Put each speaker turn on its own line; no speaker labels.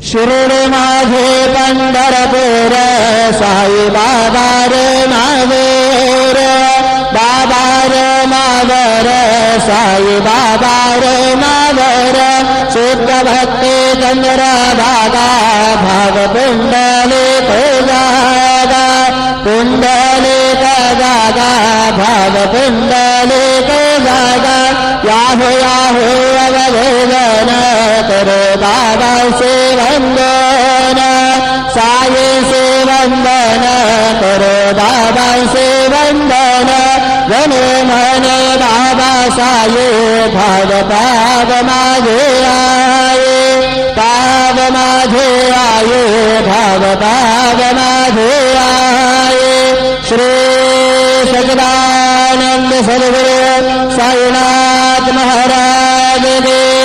शिरोडे माझे पंढरपूर साई बाबा रे मावर बाबा रे मावर साई बाबा रे मावर शुद्ध भक्ती चंद्र दादा भाव पुंडली तो जागा पुंडली का जागा भाव पुंडली तो जागा याहो याहो अवधेलन करो बाबा से वंदन साई से वंदन करो बाबा से वंदन जने मने बाबा साई भाव पाव माझे आये पाव माझे आये भाव पाव माझे आये श्री सच्चिदानंद सद्गुरु साईनाथ महाराज देव